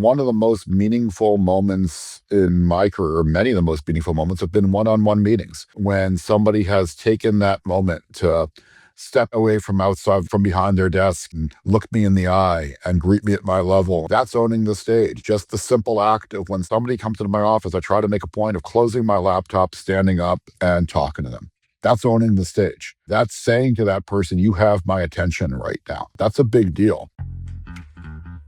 one of the most meaningful moments in my career, many of the most meaningful moments have been one-on-one meetings when somebody has taken that moment to step away from outside from behind their desk and look me in the eye and greet me at my level. That's owning the stage. Just the simple act of when somebody comes into my office, I try to make a point of closing my laptop, standing up, and talking to them. That's owning the stage. That's saying to that person, you have my attention right now. That's a big deal.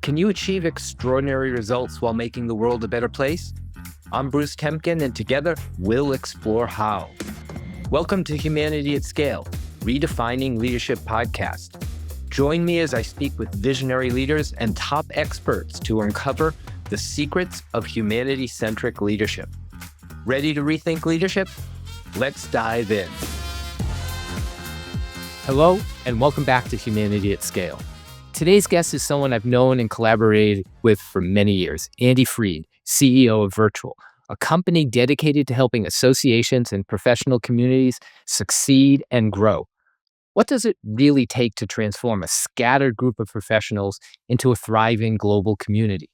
Can you achieve extraordinary results while making the world a better place? I'm Bruce Temkin, and together we'll explore how. Welcome to Humanity at Scale, Redefining Leadership podcast. Join me as I speak with visionary leaders and top experts to uncover the secrets of humanity-centric leadership. Ready to rethink leadership? Let's dive in. Hello, and welcome back to Humanity at Scale. Today's guest is someone I've known and collaborated with for many years, Andy Freed, CEO of Virtual, a company dedicated to helping associations and professional communities succeed and grow. What does it really take to transform a scattered group of professionals into a thriving global community?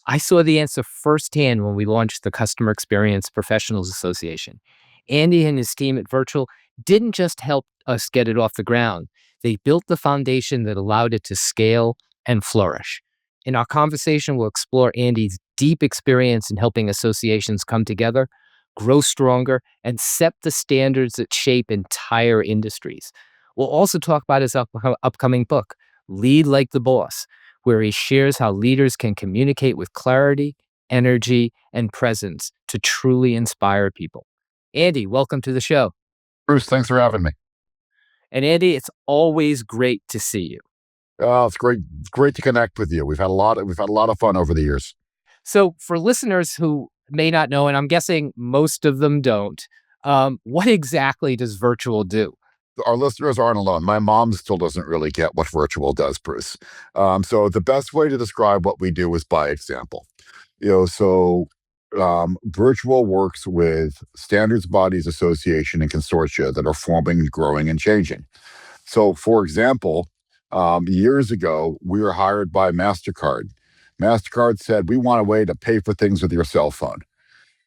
I saw the answer firsthand when we launched the Customer Experience Professionals Association. Andy and his team at Virtual didn't just help us get it off the ground. They built the foundation that allowed it to scale and flourish. In our conversation, we'll explore Andy's deep experience in helping associations come together, grow stronger, and set the standards that shape entire industries. We'll also talk about his upcoming book, Lead Like the Boss, where he shares how leaders can communicate with clarity, energy, and presence to truly inspire people. Andy, welcome to the show. Bruce, thanks for having me. And Andy, it's always great to see you. Oh, it's great. It's great to connect with you. We've had a lot of fun over the years. So for listeners who may not know, and I'm guessing most of them don't, what exactly does Virtual do? Our listeners aren't alone. My mom still doesn't really get what Virtual does, Bruce. So the best way to describe what we do is by example. Virtual works with standards bodies, association, and consortia that are forming, growing, and changing. So, for example, years ago, we were hired by MasterCard. MasterCard said, we want a way to pay for things with your cell phone.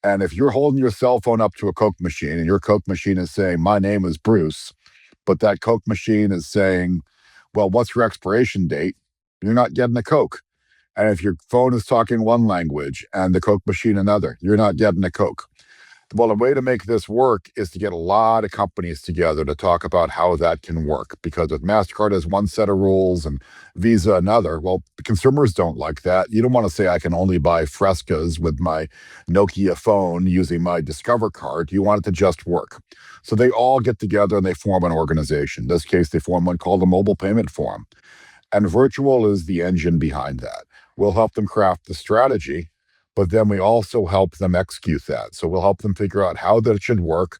And if you're holding your cell phone up to a Coke machine and your Coke machine is saying, my name is Bruce, but that Coke machine is saying, well, what's your expiration date? You're not getting a Coke. And if your phone is talking one language and the Coke machine another, you're not getting a Coke. Well, a way to make this work is to get a lot of companies together to talk about how that can work. Because if MasterCard has one set of rules and Visa another, well, consumers don't like that. You don't want to say I can only buy Frescas with my Nokia phone using my Discover card. You want it to just work. So they all get together and they form an organization. In this case, they form one called the Mobile Payment Forum. And Virtual is the engine behind that. We'll help them craft the strategy, but then we also help them execute that. So we'll help them figure out how that should work.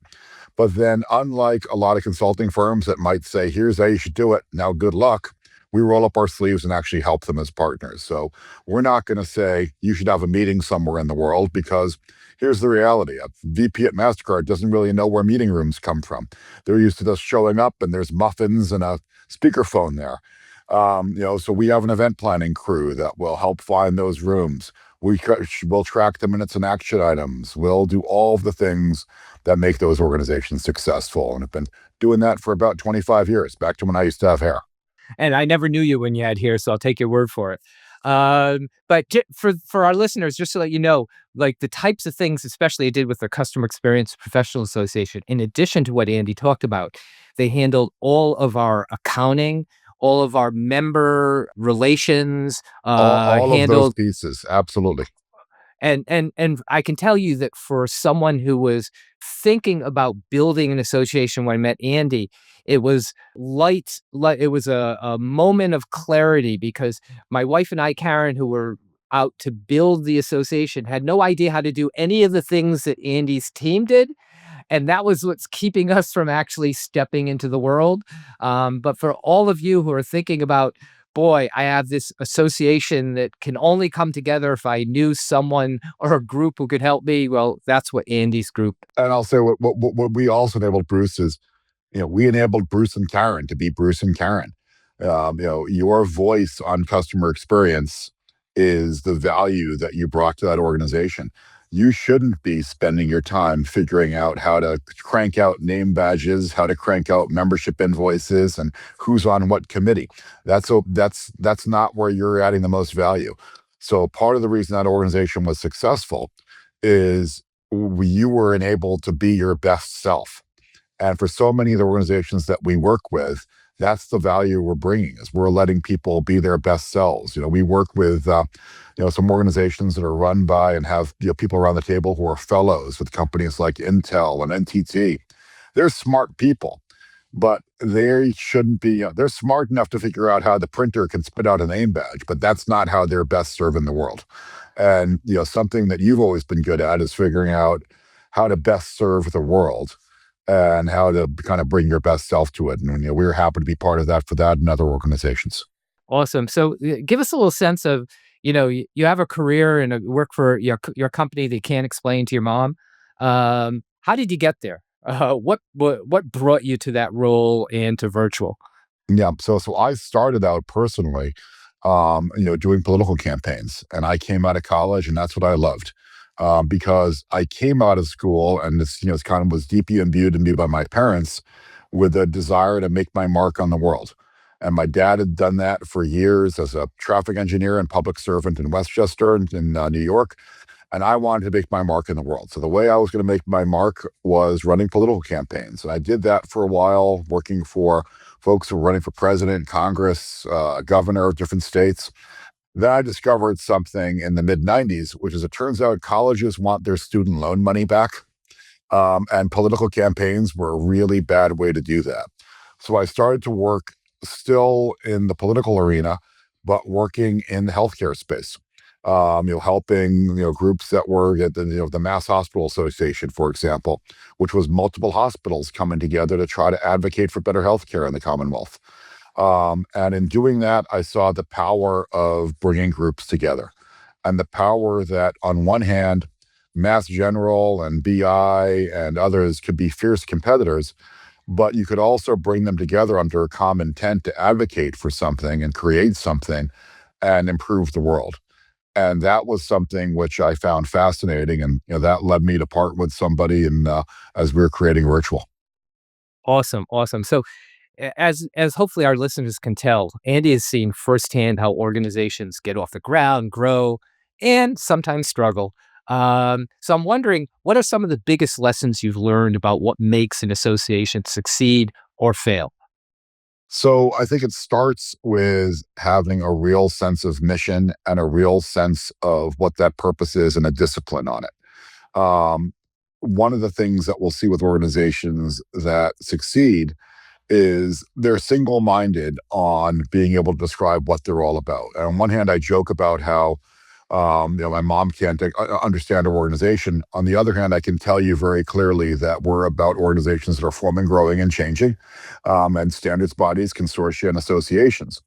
But then, unlike a lot of consulting firms that might say, here's how you should do it, now good luck, we roll up our sleeves and actually help them as partners. So we're not going to say you should have a meeting somewhere in the world, because here's the reality. A VP at MasterCard doesn't really know where meeting rooms come from. They're used to just showing up and there's muffins and a speakerphone there. So we have an event planning crew that will help find those rooms. We'll track the minutes and action items. We'll do all of the things that make those organizations successful, and have been doing that for about 25 years, back to when I used to have hair. And I never knew you when you had hair, so I'll take your word for it. But for our listeners, just to let you know, like the types of things, especially I did with the Customer Experience Professional Association, in addition to what Andy talked about, they handled all of our accounting, all of our member relations, all of those pieces, absolutely. And I can tell you that for someone who was thinking about building an association when I met Andy, it was it was a moment of clarity, because my wife and I, Karen, who were out to build the association, had no idea how to do any of the things that Andy's team did. And that was what's keeping us from actually stepping into the world. But for all of you who are thinking about, boy, I have this association that can only come together if I knew someone or a group who could help me, well, that's what Andy's group. And I'll say what we also enabled Bruce is, we enabled Bruce and Karen to be Bruce and Karen. Your voice on customer experience is the value that you brought to that organization. You shouldn't be spending your time figuring out how to crank out name badges, how to crank out membership invoices, and who's on what committee. That's not where you're adding the most value. So part of the reason that organization was successful is you were enabled to be your best self. And for so many of the organizations that we work with, that's the value we're bringing is we're letting people be their best selves. We work with, some organizations that are run by and have people around the table who are fellows with companies like Intel and NTT. They're smart people, but they shouldn't be. They're smart enough to figure out how the printer can spit out a name badge, but that's not how they're best serving the world. And something that you've always been good at is figuring out how to best serve the world and how to kind of bring your best self to it. And we were happy to be part of that for that and other organizations. Awesome. So give us a little sense of, you have a career and work for your company that you can't explain to your mom. How did you get there? What brought you to that role and to virtual? Yeah. So I started out personally, doing political campaigns, and I came out of college, and that's what I loved. Because I came out of school, and it's kind of was deeply imbued in me by my parents with a desire to make my mark on the world. And my dad had done that for years as a traffic engineer and public servant in Westchester in New York. And I wanted to make my mark in the world. So the way I was going to make my mark was running political campaigns. And I did that for a while, working for folks who were running for president, Congress, governor of different states. Then I discovered something in the mid 90s, which is it turns out colleges want their student loan money back. And political campaigns were a really bad way to do that. So I started to work still in the political arena, but working in the healthcare space. Helping groups that were at the Mass Hospital Association, for example, which was multiple hospitals coming together to try to advocate for better healthcare in the Commonwealth. And in doing that, I saw the power of bringing groups together and the power that, on one hand, Mass General and BI and others could be fierce competitors, but you could also bring them together under a common intent to advocate for something and create something and improve the world. And that was something which I found fascinating, and that led me to part with somebody, and as we were creating Ritual. Awesome, awesome. So as hopefully our listeners can tell, Andy has seen firsthand how organizations get off the ground, grow, and sometimes struggle. So I'm wondering, what are some of the biggest lessons you've learned about what makes an association succeed or fail? So I think it starts with having a real sense of mission and a real sense of what that purpose is and a discipline on it. One of the things that we'll see with organizations that succeed is they're single-minded on being able to describe what they're all about. And on one hand, I joke about how my mom can't understand our organization. On the other hand, I can tell you very clearly that we're about organizations that are forming, growing, and changing, and standards bodies, consortia, and associations.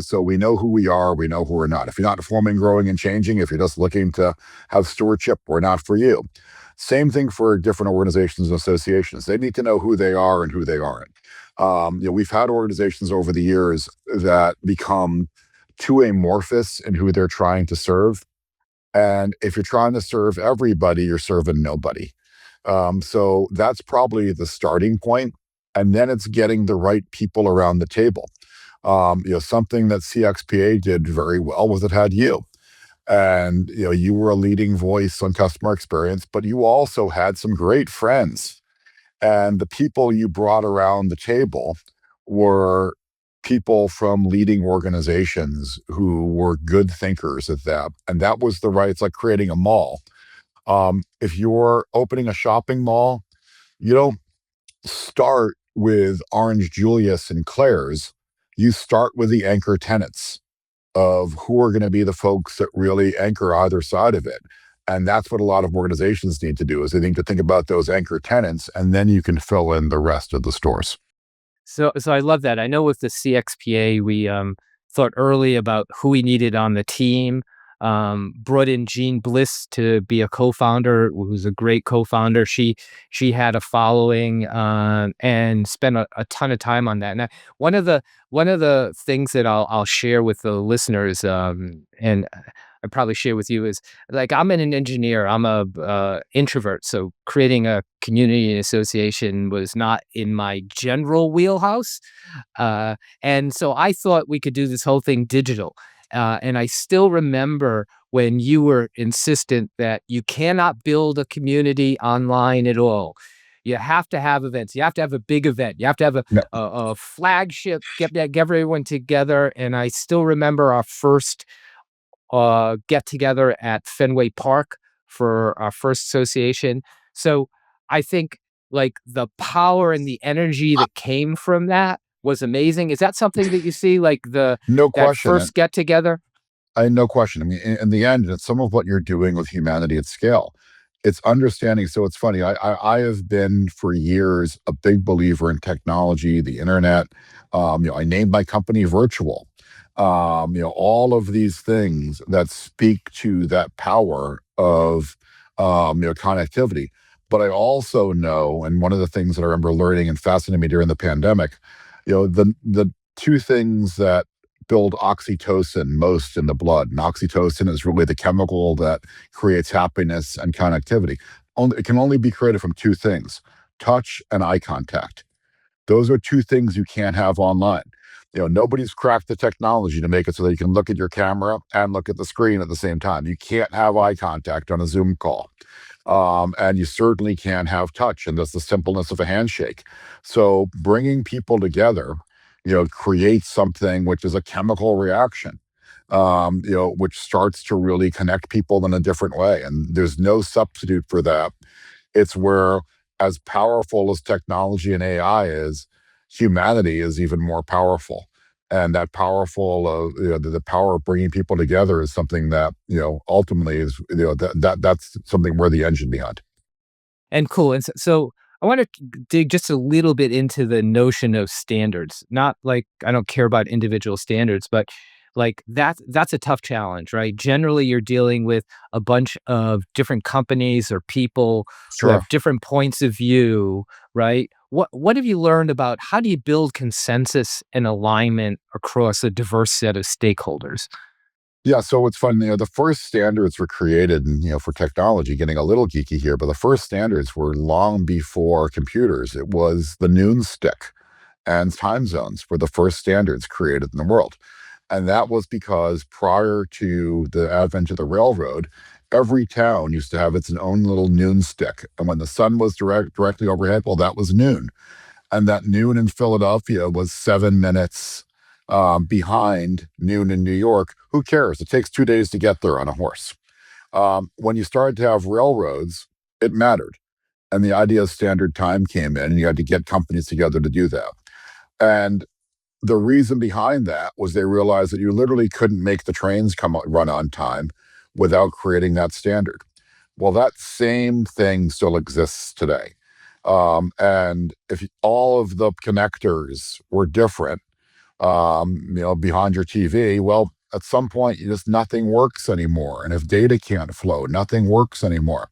So we know who we are, we know who we're not. If you're not forming, growing, and changing, if you're just looking to have stewardship, we're not for you. Same thing for different organizations and associations. They need to know who they are and who they aren't. We've had organizations over the years that become too amorphous in who they're trying to serve. And if you're trying to serve everybody, you're serving nobody. So that's probably the starting point. And then it's getting the right people around the table. Something that CXPA did very well was it had you. And you were a leading voice on customer experience, but you also had some great friends, and the people you brought around the table were people from leading organizations who were good thinkers at that. And that was the right, it's like creating a mall. If you're opening a shopping mall, you don't start with Orange Julius and Claire's. You start with the anchor tenants of who are going to be the folks that really anchor either side of it. And that's what a lot of organizations need to do is they need to think about those anchor tenants, and then you can fill in the rest of the stores. So I love that. I know with the CXPA, we thought early about who we needed on the team. Brought in Jean Bliss to be a co-founder, who's a great co-founder. She had a following and spent a ton of time on that. And one of the things that I'll share with the listeners, and I probably share with you is like I'm an engineer. I'm a introvert, so creating a community and association was not in my general wheelhouse. Uh, and so I thought we could do this whole thing digital. And I still remember when you were insistent that you cannot build a community online at all. You have to have events. You have to have a big event. You have to have No, a flagship, get everyone together. And I still remember our first get together at Fenway Park for our first association. So I think like the power and the energy that came from that was amazing. Is that something that you see like no that question. first get together? No question. I mean, in the end, it's some of what you're doing with humanity at scale. It's understanding. So it's funny. I have been for years a big believer in technology, the internet. I named my company Virtual. All of these things that speak to that power of connectivity. But I also know, and one of the things that I remember learning and fascinating me during the pandemic, the two things that build oxytocin most in the blood. And oxytocin is really the chemical that creates happiness and connectivity. It can only be created from two things: touch and eye contact. Those are two things you can't have online. Nobody's cracked the technology to make it so that you can look at your camera and look at the screen at the same time. You can't have eye contact on a Zoom call. And you certainly can't have touch, and that's the simpleness of a handshake. So bringing people together, creates something which is a chemical reaction, which starts to really connect people in a different way. And there's no substitute for that. It's where, as powerful as technology and AI is, humanity is even more powerful. And that powerful, the power of bringing people together is something that, ultimately is, that's something we're the engine behind. And cool. And so I want to dig just a little bit into the notion of standards. Not like I don't care about individual standards, but like that's a tough challenge, right? Generally, you're dealing with a bunch of different companies or people who Sure. have different points of view, right? What have you learned about how do you build consensus and alignment across a diverse set of stakeholders? Yeah, so it's fun. The first standards were created, and for technology, getting a little geeky here, but the first standards were long before computers. It was the noon stick and time zones were the first standards created in the world. And that was because prior to the advent of the railroad, every town used to have its own little noon stick. And when the sun was directly overhead, well, that was noon. And that noon in Philadelphia was 7 minutes behind noon in New York. Who cares? It takes 2 days to get there on a horse. When you started to have railroads, it mattered. And the idea of standard time came in, and you had to get companies together to do that. And the reason behind that was they realized that you literally couldn't make the trains run on time without creating that standard. Well, that same thing still exists today. And if all of the connectors were different, behind your TV, well, at some point, nothing works anymore. And if data can't flow, nothing works anymore.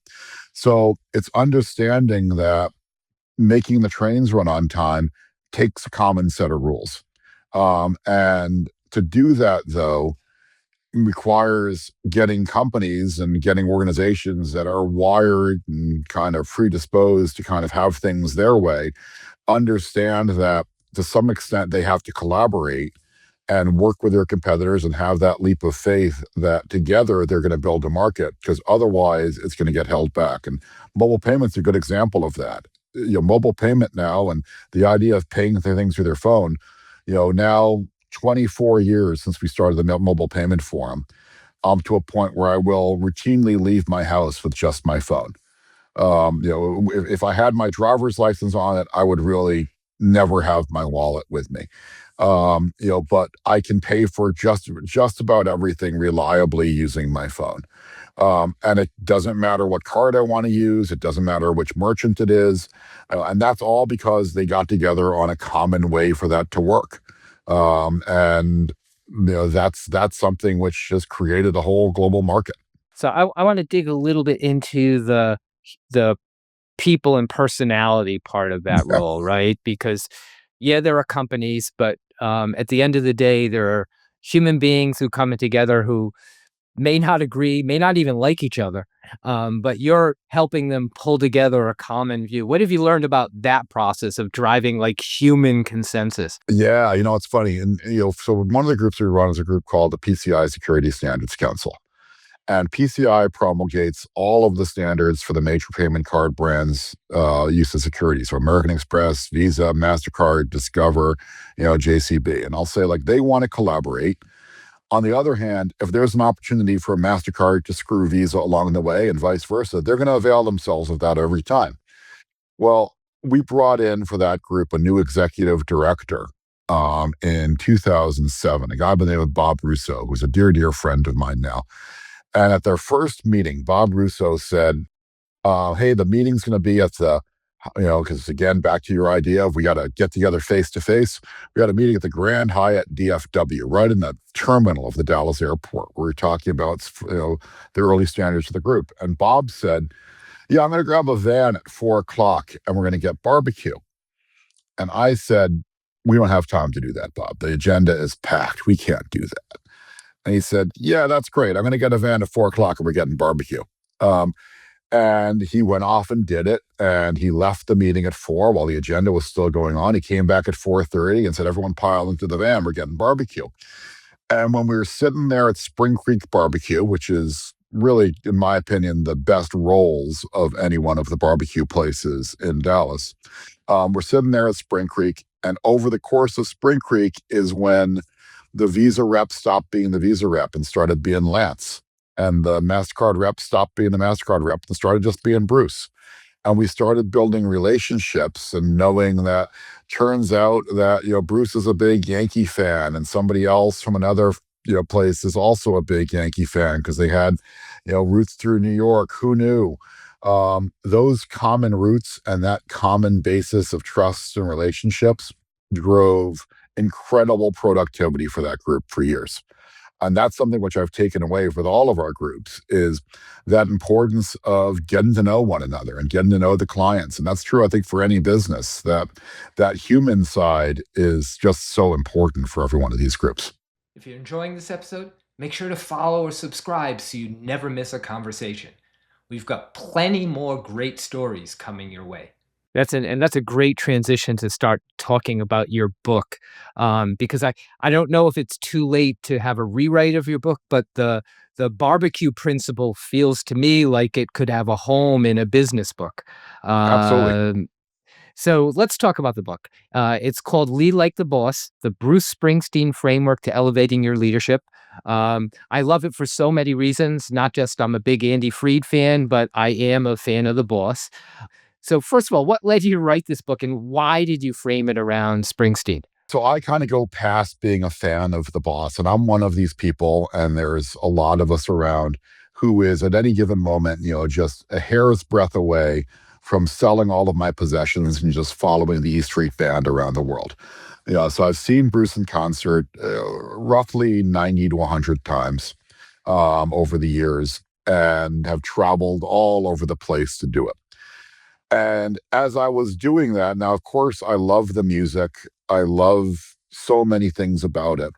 So it's understanding that making the trains run on time takes a common set of rules. And to do that, though, requires getting companies and getting organizations that are wired and kind of predisposed to kind of have things their way, understand that to some extent they have to collaborate and work with their competitors and have that leap of faith that together they're going to build a market, because otherwise it's going to get held back. And mobile payments are a good example of that. Mobile payment now, and the idea of paying things through their phone, now 24 years since we started the mobile payment forum, I'm to a point where I will routinely leave my house with just my phone. If I had my driver's license on it, I would really never have my wallet with me. But I can pay for just about everything reliably using my phone. And it doesn't matter what card I want to use. It doesn't matter which merchant it is. And that's all because they got together on a common way for that to work. And that's something which has created a whole global market. So I want to dig a little bit into the people and personality part of that role, right? Because yeah, there are companies, but at the end of the day, there are human beings who come together who may not agree, may not even like each other, but you're helping them pull together a common view. What have you learned about that process of driving like human consensus? Yeah, it's funny. And, so one of the groups we run is a group called the PCI Security Standards Council. And PCI promulgates all of the standards for the major payment card brands' use of security. So American Express, Visa, MasterCard, Discover, JCB. And I'll say, like, they want to collaborate. On the other hand, if there's an opportunity for MasterCard to screw Visa along the way and vice versa, they're going to avail themselves of that every time. Well, we brought in for that group a new executive director in 2007, a guy by the name of Bob Russo, who's a dear, dear friend of mine now. And at their first meeting, Bob Russo said, hey, the meeting's going to be at the, because again, back to your idea of we got to get together face to face. We got a meeting at the Grand Hyatt DFW, right in the terminal of the Dallas airport. We're talking about, the early standards of the group. And Bob said, yeah, I'm going to grab a van at 4 o'clock and we're going to get barbecue. And I said, we don't have time to do that, Bob. The agenda is packed. We can't do that. And he said, yeah, that's great. I'm going to get a van at 4 o'clock and we're getting barbecue. And he went off and did it. And he left the meeting at 4 while the agenda was still going on. He came back at 4:30 and said, everyone pile into the van. We're getting barbecue. And when we were sitting there at Spring Creek Barbecue, which is really, in my opinion, the best rolls of any one of the barbecue places in Dallas, we're sitting there at Spring Creek. And over the course of Spring Creek is when the Visa rep stopped being the Visa rep and started being Lance. And the MasterCard rep stopped being the MasterCard rep and started just being Bruce. And we started building relationships and knowing that turns out that, Bruce is a big Yankee fan and somebody else from another, place is also a big Yankee fan because they had, roots through New York. Who knew? Those common roots and that common basis of trust and relationships drove incredible productivity for that group for years. And that's something which I've taken away with all of our groups is that importance of getting to know one another and getting to know the clients. And that's true, I think, for any business, that human side is just so important for every one of these groups. If you're enjoying this episode, make sure to follow or subscribe so you never miss a conversation. We've got plenty more great stories coming your way. That's a great transition to start talking about your book, because I don't know if it's too late to have a rewrite of your book, but the barbecue principle feels to me like it could have a home in a business book. Absolutely. So let's talk about the book. It's called Lead Like the Boss, the Bruce Springsteen Framework to Elevating Your Leadership. I love it for so many reasons, not just I'm a big Andy Freed fan, but I am a fan of the boss. So first of all, what led you to write this book and why did you frame it around Springsteen? So I kind of go past being a fan of the boss, and I'm one of these people, and there's a lot of us around who is at any given moment, just a hair's breadth away from selling all of my possessions and just following the E Street Band around the world. So I've seen Bruce in concert roughly 90 to 100 times over the years and have traveled all over the place to do it. And as I was doing that, now, of course, I love the music. I love so many things about it.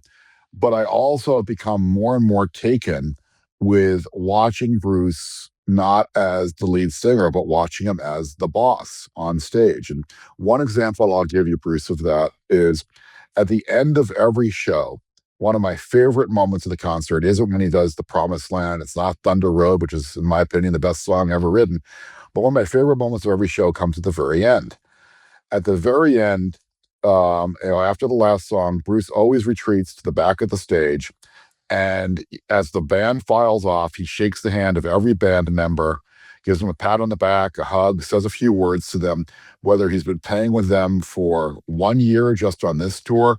But I also have become more and more taken with watching Bruce not as the lead singer, but watching him as the boss on stage. And one example I'll give you, Bruce, of that is at the end of every show, one of my favorite moments of the concert isn't when he does The Promised Land. It's not Thunder Road, which is, in my opinion, the best song ever written. But one of my favorite moments of every show comes at the very end. At the very end, after the last song, Bruce always retreats to the back of the stage. And as the band files off, he shakes the hand of every band member, gives them a pat on the back, a hug, says a few words to them, whether he's been playing with them for 1 year just on this tour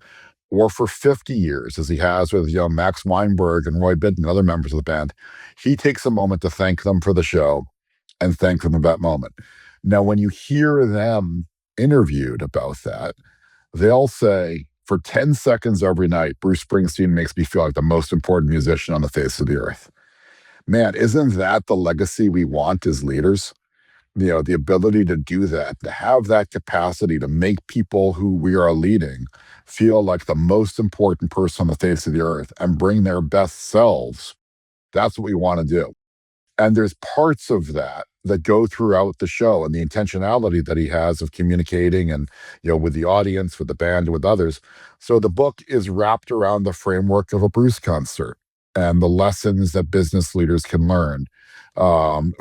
or for 50 years, as he has with Max Weinberg and Roy Bittan and other members of the band. He takes a moment to thank them for the show and thank them for that moment. Now, when you hear them interviewed about that, they'll say, for 10 seconds every night, Bruce Springsteen makes me feel like the most important musician on the face of the earth. Man, isn't that the legacy we want as leaders? The ability to do that, to have that capacity to make people who we are leading feel like the most important person on the face of the earth and bring their best selves That's what we want to do. And there's parts of that that go throughout the show, and the intentionality that he has of communicating and, with the audience, with the band, with others. So the book is wrapped around the framework of a Bruce concert and the lessons that business leaders can learn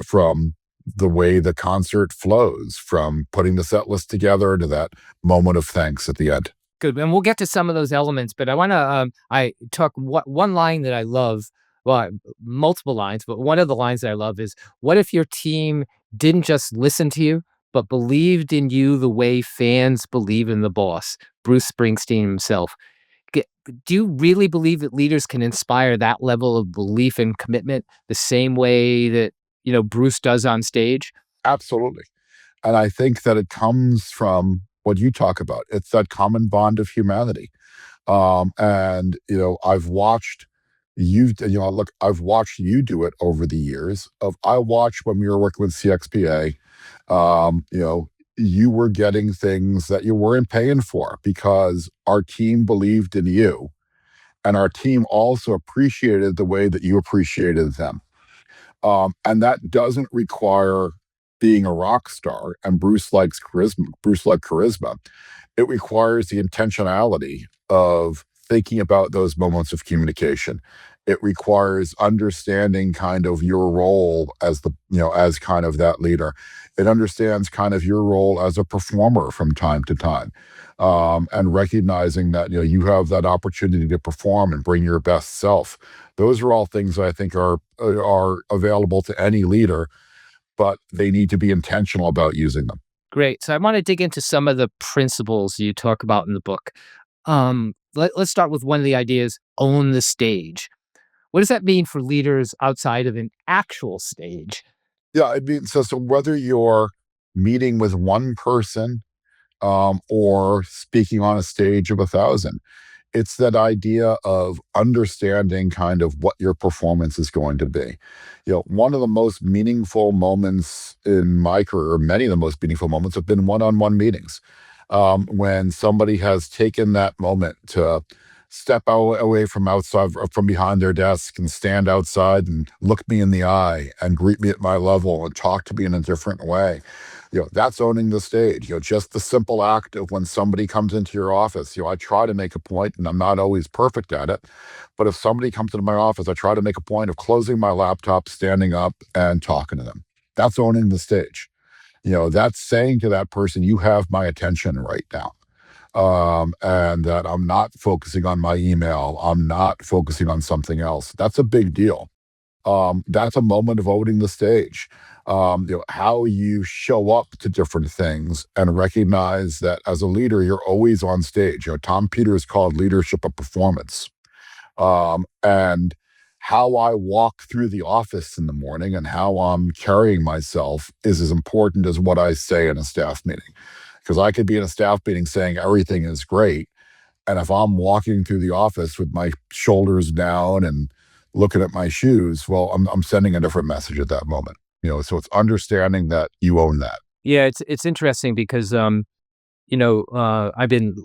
from the way the concert flows, from putting the set list together to that moment of thanks at the end. Good, and we'll get to some of those elements, but I wanna, I talk one line that I love, well, multiple lines, but one of the lines that I love is, "What if your team didn't just listen to you, but believed in you the way fans believe in the boss?" Bruce Springsteen himself. G Do you really believe that leaders can inspire that level of belief and commitment the same way that, Bruce does on stage? Absolutely. And I think that it comes from what you talk about. It's that common bond of humanity. And I've watched you do it over the years. I watched when we were working with CXPA. Um, you know, you were getting things that you weren't paying for because our team believed in you, and our team also appreciated the way that you appreciated them. And that doesn't require being a rock star. And Bruce likes charisma. Bruce liked charisma. It requires the intentionality of thinking about those moments of communication. It requires understanding kind of your role as as kind of that leader. It understands kind of your role as a performer from time to time, and recognizing that you have that opportunity to perform and bring your best self. Those are all things I think are available to any leader, but they need to be intentional about using them. Great. So I want to dig into some of the principles you talk about in the book. Let's start with one of the ideas: own the stage. What does that mean for leaders outside of an actual stage? Yeah, I mean, so whether you're meeting with one person, or speaking on a stage of 1,000, it's that idea of understanding kind of what your performance is going to be. One of the most meaningful moments in my career, many of the most meaningful moments have been one-on-one meetings. When somebody has taken that moment to step away from outside, from behind their desk, and stand outside and look me in the eye and greet me at my level and talk to me in a different way. That's owning the stage. Just the simple act of when somebody comes into your office. I try to make a point, and I'm not always perfect at it, but if somebody comes into my office, I try to make a point of closing my laptop, standing up, and talking to them. That's owning the stage. That's saying to that person, you have my attention right now. And that I'm not focusing on my email. I'm not focusing on something else. That's a big deal. That's a moment of owning the stage. How you show up to different things and recognize that as a leader, you're always on stage. Tom Peters called leadership a performance. And how I walk through the office in the morning and how I'm carrying myself is as important as what I say in a staff meeting. Because I could be in a staff meeting saying everything is great. And if I'm walking through the office with my shoulders down and looking at my shoes, well, I'm sending a different message at that moment. So it's understanding that you own that. Yeah, it's interesting because I've been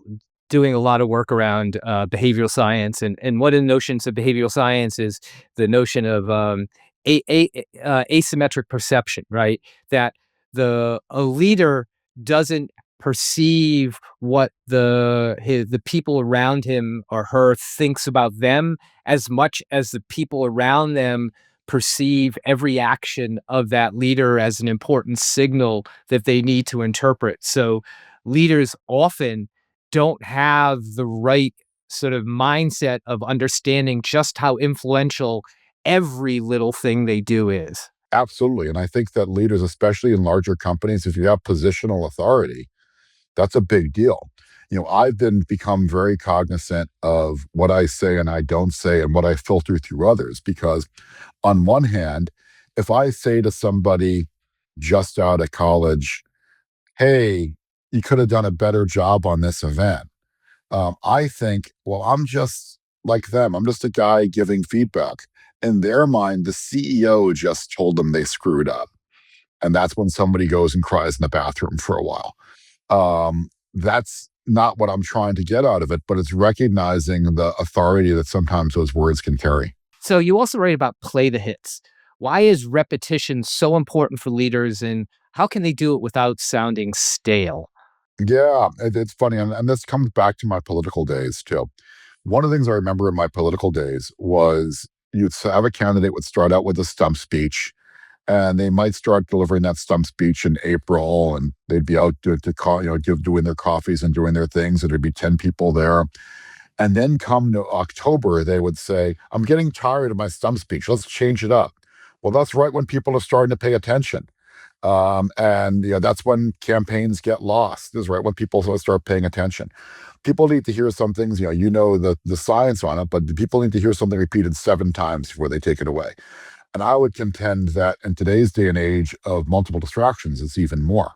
doing a lot of work around behavioral science, and one of the notions of behavioral science is the notion of asymmetric perception, right? That a leader doesn't perceive what the people around him or her thinks about them as much as the people around them perceive every action of that leader as an important signal that they need to interpret. So leaders often don't have the right sort of mindset of understanding just how influential every little thing they do is. Absolutely. And I think that leaders, especially in larger companies, if you have positional authority, that's a big deal. I've been become very cognizant of what I say and I don't say and what I filter through others, because on one hand, if I say to somebody just out of college, hey, you could have done a better job on this event. I think, well, I'm just like them. I'm just a guy giving feedback. In their mind, the CEO just told them they screwed up. And that's when somebody goes and cries in the bathroom for a while. That's not what I'm trying to get out of it, but it's recognizing the authority that sometimes those words can carry. So you also write about play the hits. Why is repetition so important for leaders, and how can they do it without sounding stale? Yeah, it's funny, and this comes back to my political days too. One of the things I remember in my political days was have a candidate would start out with a stump speech, and they might start delivering that stump speech in April, and they'd be out to call, doing their coffees and doing their things, and there'd be 10 people there. And then come to October, they would say, I'm getting tired of my stump speech. Let's change it up. Well, that's right when people are starting to pay attention. And that's when campaigns get lost, is right when people start paying attention. People need to hear some things, the science on it, but the people need to hear something repeated 7 times before they take it away. And I would contend that in today's day and age of multiple distractions, it's even more.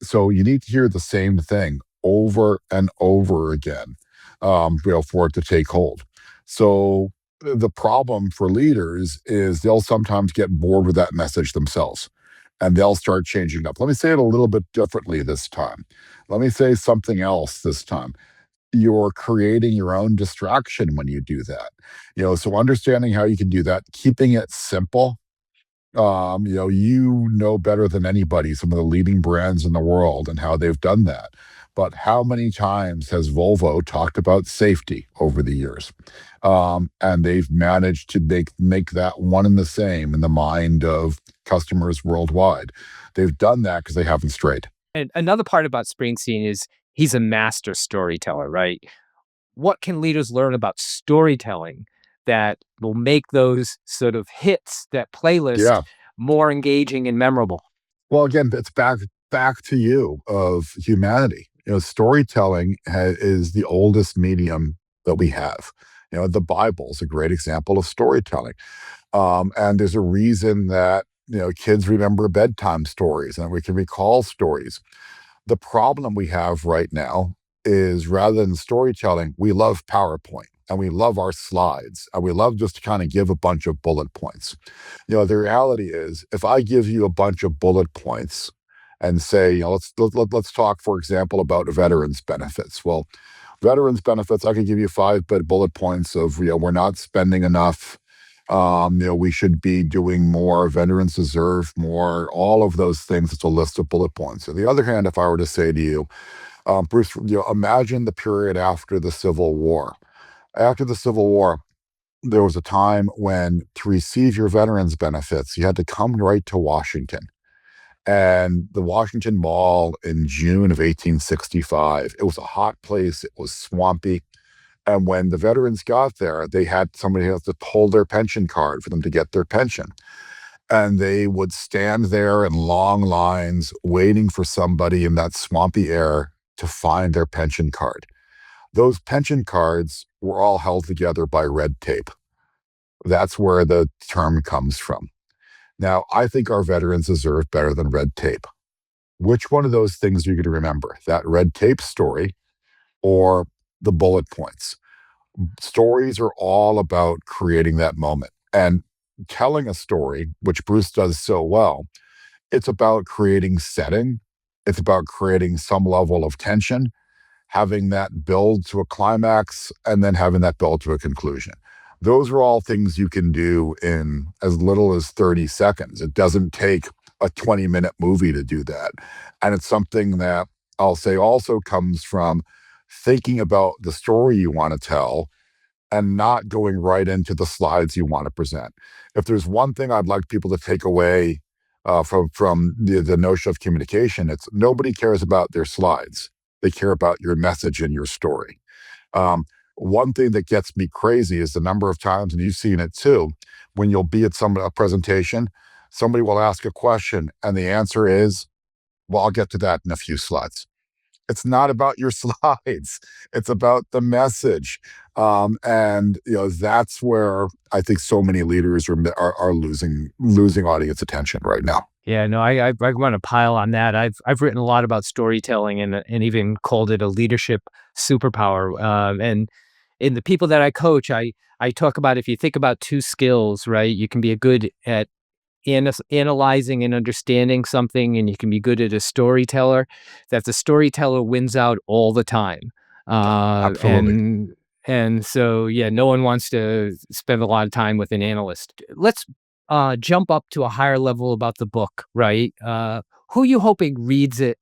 So you need to hear the same thing over and over again, for it to take hold. So the problem for leaders is they'll sometimes get bored with that message themselves, and they'll start changing up. Let me say it a little bit differently this time. Let me say something else this time. You're creating your own distraction when you do that. So understanding how you can do that, keeping it simple. You know better than anybody some of the leading brands in the world and how they've done that. But how many times has Volvo talked about safety over the years? And they've managed to make that one and the same in the mind of customers worldwide. They've done that because they haven't strayed. And another part about Springsteen is he's a master storyteller, right? What can leaders learn about storytelling that will make those sort of hits, that playlist, Yeah. more engaging and memorable? Well, again, it's back to you of humanity. Storytelling is the oldest medium that we have. The Bible is a great example of storytelling. And there's a reason that kids remember bedtime stories and we can recall stories. The problem we have right now is rather than storytelling, we love PowerPoint and we love our slides and we love just to kind of give a bunch of bullet points. The reality is, if I give you a bunch of bullet points and say, let's talk, for example, about veterans benefits. Well, veterans benefits, I could give you five bullet points of, we're not spending enough. We should be doing more. Veterans deserve more. All of those things. It's a list of bullet points. On the other hand, if I were to say to you, Bruce, imagine the period after the Civil War. After the Civil War, there was a time when to receive your veterans benefits, you had to come right to Washington. And the Washington Mall in June of 1865, it was a hot place. It was swampy. And when the veterans got there, they had somebody else to hold their pension card for them to get their pension. And they would stand there in long lines waiting for somebody in that swampy air to find their pension card. Those pension cards were all held together by red tape. That's where the term comes from. Now, I think our veterans deserve better than red tape. Which one of those things are you going to remember? That red tape story or the bullet points? Stories are all about creating that moment and telling a story, which Bruce does so well. It's about creating setting, it's about creating some level of tension, having that build to a climax, and then having that build to a conclusion. Those are all things you can do in as little as 30 seconds. It doesn't take a 20-minute movie to do that. And it's something that I'll say also comes from thinking about the story you want to tell and not going right into the slides you want to present. If there's one thing I'd like people to take away from the notion of communication, it's nobody cares about their slides. They care about your message and your story. One thing that gets me crazy is the number of times, and you've seen it too, when you'll be at a presentation, somebody will ask a question, and the answer is, "Well, I'll get to that in a few slides." It's not about your slides. It's about the message. And that's where I think so many leaders are losing audience attention right now. Yeah, no, I want to pile on that. I've written a lot about storytelling and even called it a leadership superpower. And in the people that I coach, I talk about, if you think about two skills, right? You can be a good at analyzing and understanding something, and you can be good at a storyteller. That the storyteller wins out all the time. Absolutely. And And so, yeah, no one wants to spend a lot of time with an analyst. Let's jump up to a higher level about the book, right? Who you hoping reads it,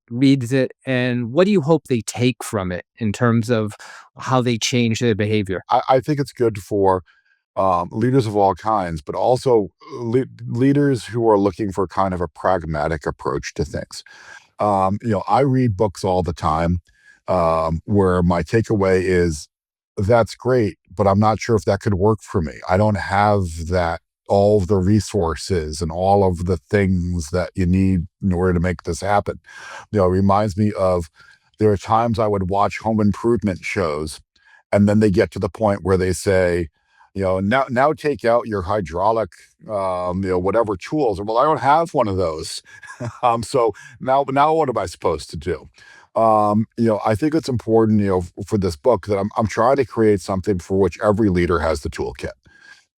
and what do you hope they take from it in terms of how they change their behavior? I think it's good for leaders of all kinds, but also leaders who are looking for kind of a pragmatic approach to things. I read books all the time where my takeaway is that's great, but I'm not sure if that could work for me. I don't have that all of the resources and all of the things that you need in order to make this happen. It reminds me of there are times I would watch home improvement shows, and then they get to the point where they say, now take out your hydraulic, whatever tools. Well, I don't have one of those. So now what am I supposed to do? I think it's important, for this book that I'm trying to create something for which every leader has the toolkit.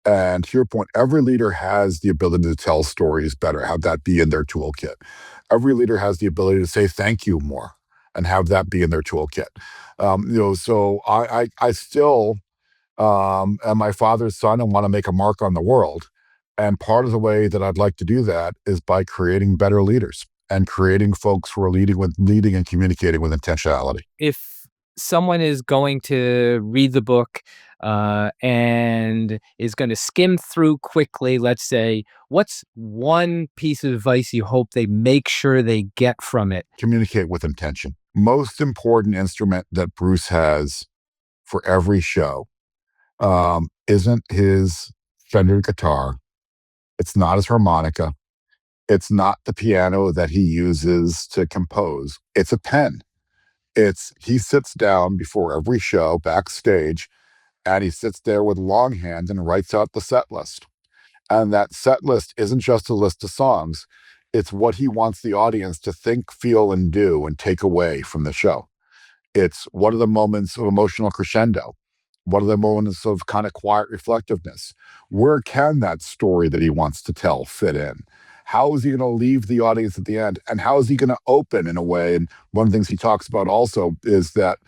And to your point, every leader has the ability to tell stories better, have that be in their toolkit. Every leader has the ability to say thank you more and have that be in their toolkit. So I still am my father's son and want to make a mark on the world. And part of the way that I'd like to do that is by creating better leaders and creating folks who are leading and communicating with intentionality. If someone is going to read the book and is going to skim through quickly, let's say, what's one piece of advice you hope they make sure they get from it? Communicate with intention. Most important instrument that Bruce has for every show isn't his Fender guitar. It's not his harmonica. It's not the piano that he uses to compose. It's a pen. He sits down before every show backstage, and he sits there with longhand and writes out the set list. And that set list isn't just a list of songs. It's what he wants the audience to think, feel, and do and take away from the show. It's what are the moments of emotional crescendo? What are the moments of kind of quiet reflectiveness? Where can that story that he wants to tell fit in? How is he going to leave the audience at the end? And how is he going to open in a way? And one of the things he talks about also is that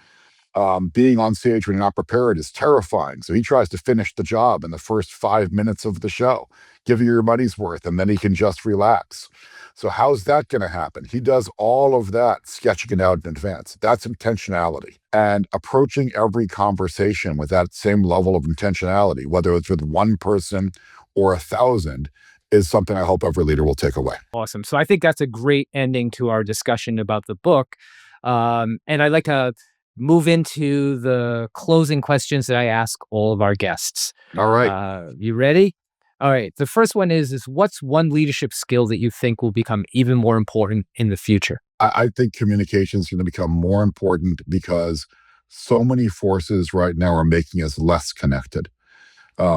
being on stage when you're not prepared is terrifying. So he tries to finish the job in the first 5 minutes of the show, give you your money's worth, and then he can just relax. So how's that going to happen? He does all of that, sketching it out in advance. That's intentionality. And approaching every conversation with that same level of intentionality, whether it's with one person or 1,000, is something I hope every leader will take away. Awesome. So I think that's a great ending to our discussion about the book. And I'd like to move into the closing questions that I ask all of our guests. All right. You ready? All right. The first one is what's one leadership skill that you think will become even more important in the future? I think communication is going to become more important because so many forces right now are making us less connected.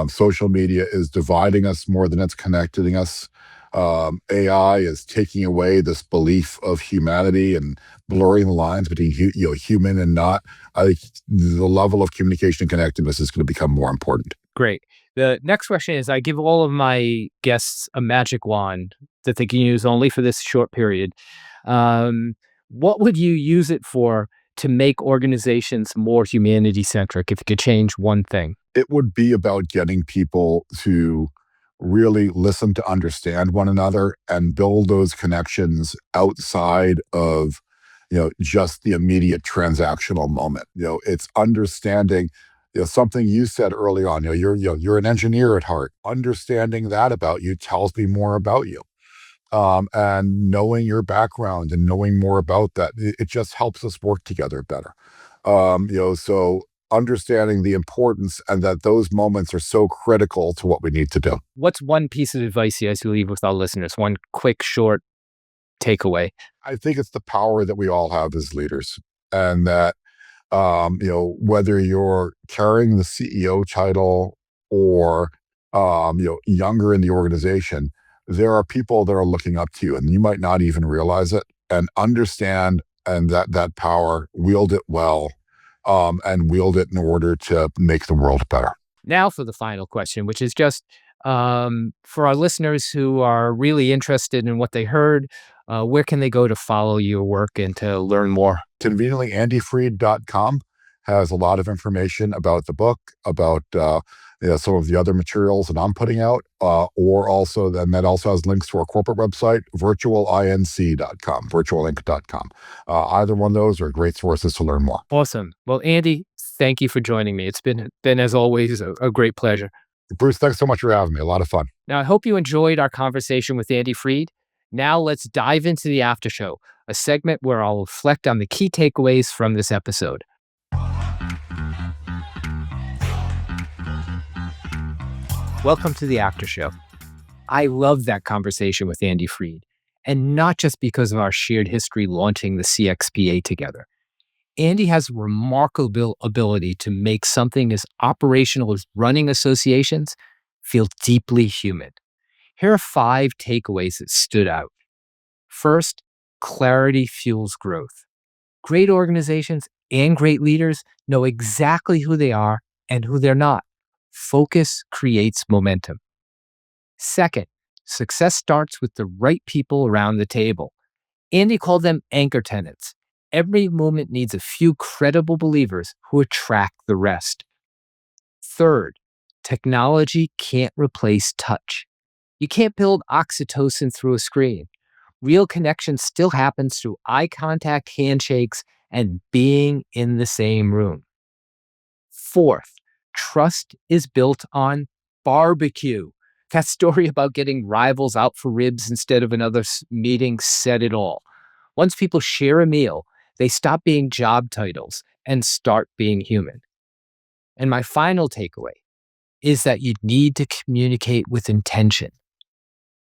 Social media is dividing us more than it's connecting us. AI is taking away this belief of humanity and blurring the lines between human and not. I think the level of communication and connectedness is going to become more important. Great. The next question is I give all of my guests a magic wand that they can use only for this short period. What would you use it for to make organizations more humanity centric if you could change one thing? It would be about getting people to really listen to understand one another and build those connections outside of just the immediate transactional moment. It's understanding something you said early on. You're an engineer at heart. Understanding that about you tells me more about you. And knowing your background and knowing more about that, it just helps us work together better. So understanding the importance and that those moments are so critical to what we need to do. What's one piece of advice you guys leave with our listeners? One quick, short takeaway. I think it's the power that we all have as leaders, and that whether you're carrying the CEO title or younger in the organization, there are people that are looking up to you, and you might not even realize it. And understand and that power, wield it well, and wield it in order to make the world better. Now for the final question, which is just for our listeners who are really interested in what they heard, where can they go to follow your work and to learn more? Conveniently, andyfreed.com. has a lot of information about the book, about some of the other materials that I'm putting out, or also then that also has links to our corporate website, virtualinc.com. Either one of those are great sources to learn more. Awesome. Well, Andy, thank you for joining me. It's been as always, a great pleasure. Bruce, thanks so much for having me. A lot of fun. Now, I hope you enjoyed our conversation with Andy Freed. Now let's dive into the after show, a segment where I'll reflect on the key takeaways from this episode. Welcome to the after show. I love that conversation with Andy Freed, and not just because of our shared history launching the CXPA together. Andy has a remarkable ability to make something as operational as running associations feel deeply human. Here are 5 takeaways that stood out. First, clarity fuels growth. Great organizations and great leaders know exactly who they are and who they're not. Focus creates momentum. Second, success starts with the right people around the table. Andy called them anchor tenants. Every movement needs a few credible believers who attract the rest. Third, technology can't replace touch. You can't build oxytocin through a screen. Real connection still happens through eye contact, handshakes, and being in the same room. Fourth, trust is built on barbecue. That story about getting rivals out for ribs instead of another meeting said it all. Once people share a meal, they stop being job titles and start being human. And my final takeaway is that you need to communicate with intention.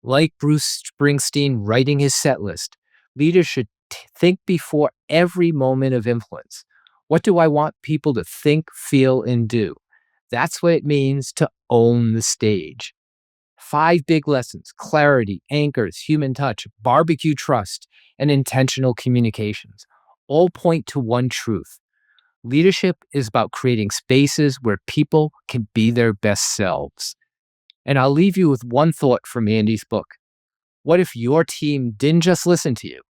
Like Bruce Springsteen writing his set list, leaders should think before every moment of influence. What do I want people to think, feel, and do? That's what it means to own the stage. 5 big lessons: clarity, anchors, human touch, barbecue trust, and intentional communications. All point to one truth. Leadership is about creating spaces where people can be their best selves. And I'll leave you with one thought from Andy's book. What if your team didn't just listen to you,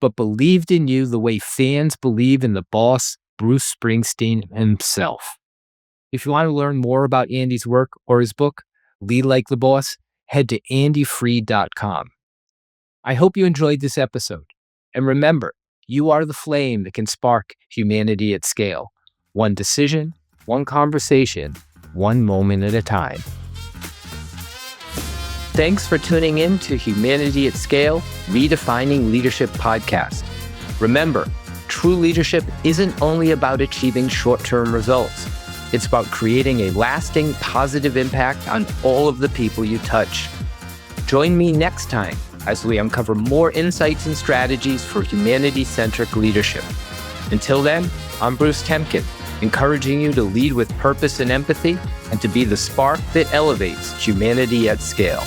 but believed in you the way fans believe in the boss, Bruce Springsteen himself? If you want to learn more about Andy's work or his book, Lead Like the Boss, head to andyfreed.com. I hope you enjoyed this episode. And remember, you are the flame that can spark humanity at scale. One decision, one conversation, one moment at a time. Thanks for tuning in to Humanity at Scale, Redefining Leadership podcast. Remember, true leadership isn't only about achieving short-term results. It's about creating a lasting, positive impact on all of the people you touch. Join me next time as we uncover more insights and strategies for humanity-centric leadership. Until then, I'm Bruce Temkin, encouraging you to lead with purpose and empathy and to be the spark that elevates humanity at scale.